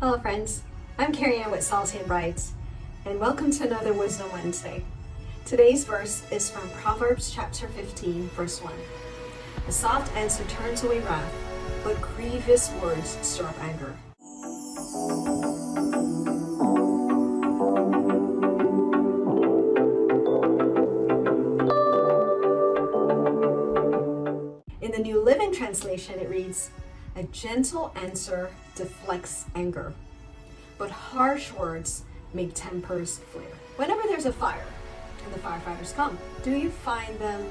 Hello friends, I'm Carrie Ann with Salty and Bright, and welcome to another Wisdom Wednesday. Today's verse is from Proverbs chapter 15, verse 1. A soft answer turns away wrath, but grievous words stir up anger. In the New Living Translation, it reads, "A gentle answer deflects anger, but harsh words make tempers flare." Whenever there's a fire and the firefighters come, do you find them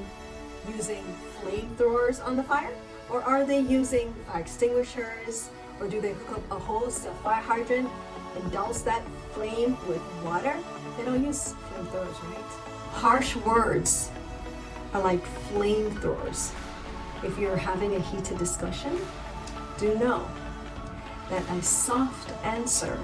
using flamethrowers on the fire? Or are they using fire extinguishers? Or do they hook up a hose to a fire hydrant and douse that flame with water? They don't use flamethrowers, right? Harsh words are like flamethrowers. If you're having a heated discussion, do know that a soft answer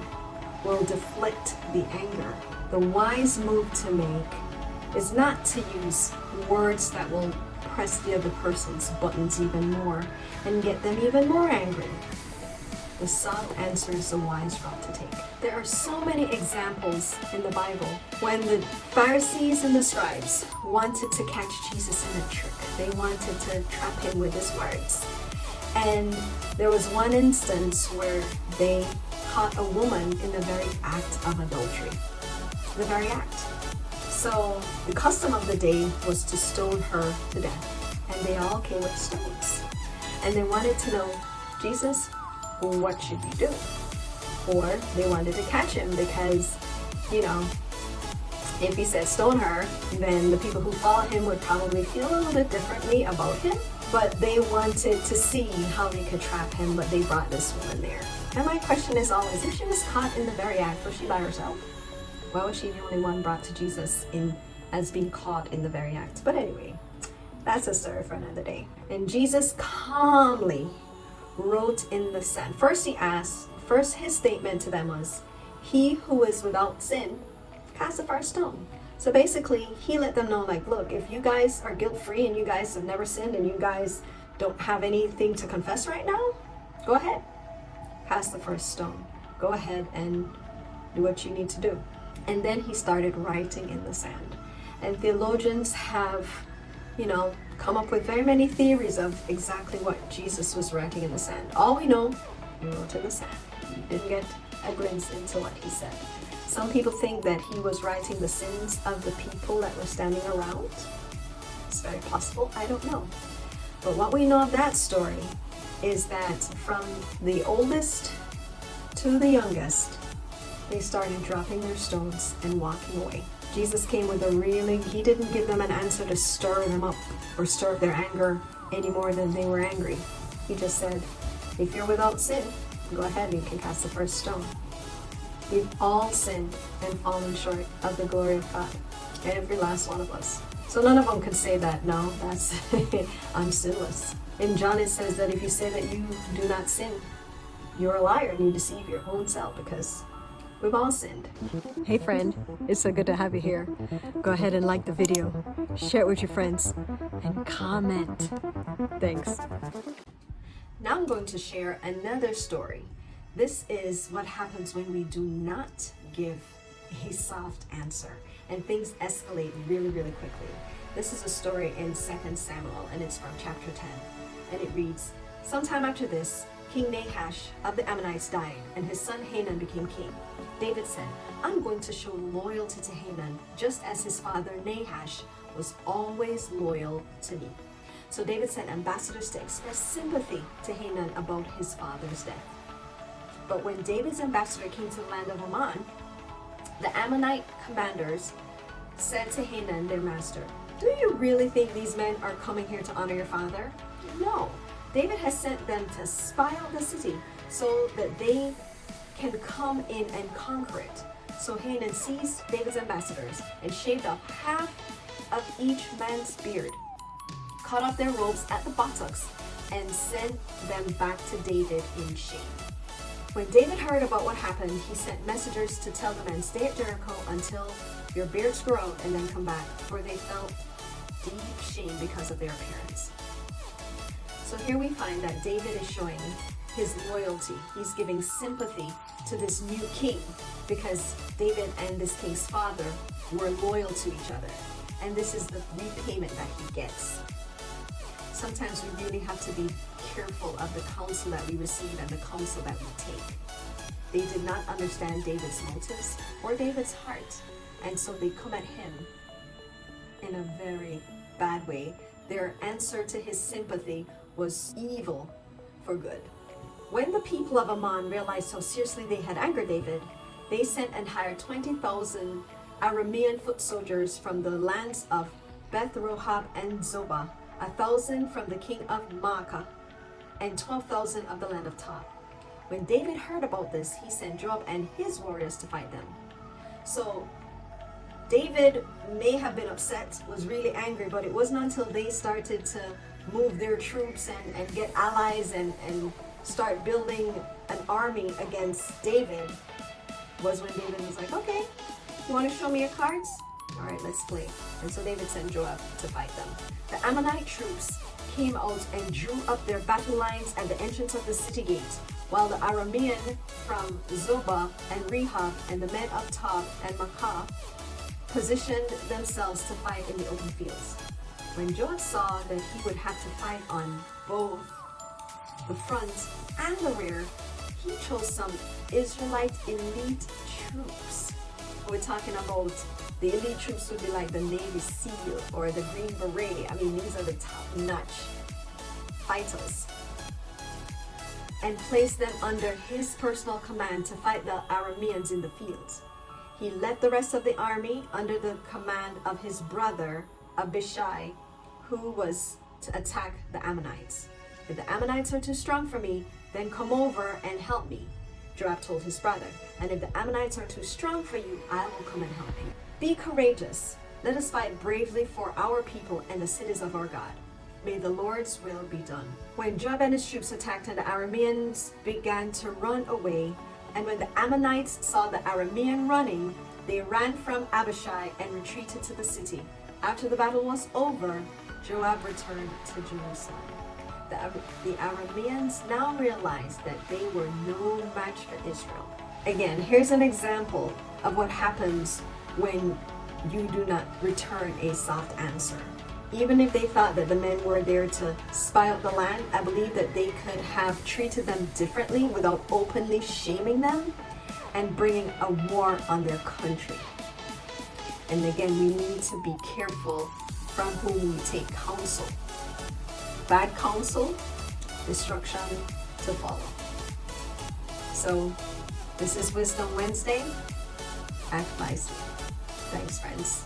will deflect the anger. The wise move to make is not to use words that will press the other person's buttons even more and get them even more angry. The soft answer is the wise route to take. There are so many examples in the Bible when the Pharisees and the scribes wanted to catch Jesus in a trick. They wanted to trap him with his words. And there was one instance where they caught a woman in the very act of adultery. The very act. So the custom of the day was to stone her to death. And they all came with stones. And they wanted to know, Jesus, what should we do? Or they wanted to catch him because, if he said stone her, then the people who followed him would probably feel a little bit differently about him. But they wanted to see how they could trap him, but they brought this woman there. And my question is always, if she was caught in the very act, was she by herself? Why was she the only one brought to Jesus as being caught in the very act? But anyway, that's a story for another day. And Jesus calmly wrote in the sand. First his statement to them was, "He who is without sin, cast the first stone." So basically, he let them know, look, if you guys are guilt-free and you guys have never sinned and you guys don't have anything to confess right now, go ahead, cast the first stone. Go ahead and do what you need to do. And then he started writing in the sand. And theologians have, come up with very many theories of exactly what Jesus was writing in the sand. All we know, he wrote in the sand. We didn't get a glimpse into what he said. Some people think that he was writing the sins of the people that were standing around. It's very possible, I don't know. But what we know of that story is that from the oldest to the youngest, they started dropping their stones and walking away. Jesus came with he didn't give them an answer to stir them up or stir up their anger any more than they were angry. He just said, if you're without sin, go ahead and you can cast the first stone. We've all sinned and fallen short of the glory of God. Every last one of us. So none of them could say that, no, that's, I'm sinless. In John it says that if you say that you do not sin, you're a liar and you deceive your own self, because we've all sinned. Hey friend, it's so good to have you here. Go ahead and like the video, share it with your friends, and comment. Thanks. Now I'm going to share another story. This is what happens when we do not give a soft answer and things escalate really, really quickly. This is a story in 2 Samuel, and it's from chapter 10. And it reads, "Sometime after this, King Nahash of the Ammonites died, and his son Hanan became king. David said, 'I'm going to show loyalty to Hanan, just as his father Nahash was always loyal to me.' So David sent ambassadors to express sympathy to Hanan about his father's death. But when David's ambassador came to the land of Ammon, the Ammonite commanders said to Hanan, their master, 'Do you really think these men are coming here to honor your father? No, David has sent them to spy out the city so that they can come in and conquer it.' So Hanan seized David's ambassadors and shaved off half of each man's beard, cut off their robes at the buttocks, and sent them back to David in shame. When David heard about what happened, he sent messengers to tell the men, 'Stay at Jericho until your beards grow out and then come back,' for they felt deep shame because of their appearance." So here we find that David is showing his loyalty. He's giving sympathy to this new king because David and this king's father were loyal to each other. And this is the repayment that he gets. Sometimes we really have to be careful of the counsel that we receive and the counsel that we take. They did not understand David's motives or David's heart, and so they come at him in a very bad way. Their answer to his sympathy was evil for good. When the people of Ammon realized how seriously they had angered David, they sent and hired 20,000 Aramean foot soldiers from the lands of Beth Rohab and Zobah, 1,000 from the king of Maacah, and 12,000 of the land of Tob. When David heard about this, he sent Joab and his warriors to fight them. So David may have been upset, was really angry, but it wasn't until they started to move their troops and get allies and start building an army against David was when David was like, okay, you want to show me your cards? All right, let's play. And so David sent Joab to fight them. The Ammonite troops came out and drew up their battle lines at the entrance of the city gate, while the Aramean from Zobah and Rehab and the men of Tob and Maacah positioned themselves to fight in the open fields. When Joab saw that he would have to fight on both the front and the rear, he chose some Israelite elite troops. We're talking about the elite troops would be like the Navy SEAL or the Green Beret. I mean, these are the top-notch fighters. And placed them under his personal command to fight the Arameans in the fields. He left the rest of the army under the command of his brother Abishai, who was to attack the Ammonites. If the Ammonites are too strong for me, then come over and help me, Joab told his brother. And if the Ammonites are too strong for you, I will come and help you. Be courageous. Let us fight bravely for our people and the cities of our God. May the Lord's will be done. When Joab and his troops attacked and the Arameans began to run away, and when the Ammonites saw the Aramean running, they ran from Abishai and retreated to the city. After the battle was over, Joab returned to Jerusalem. The Arameans now realized that they were no match for Israel. Again, here's an example of what happens when you do not return a soft answer. Even if they thought that the men were there to spy out the land, I believe that they could have treated them differently without openly shaming them and bringing a war on their country. And again, we need to be careful from whom we take counsel. Bad counsel, destruction to follow. So, this is Wisdom Wednesday. Act wisely. Thanks, friends.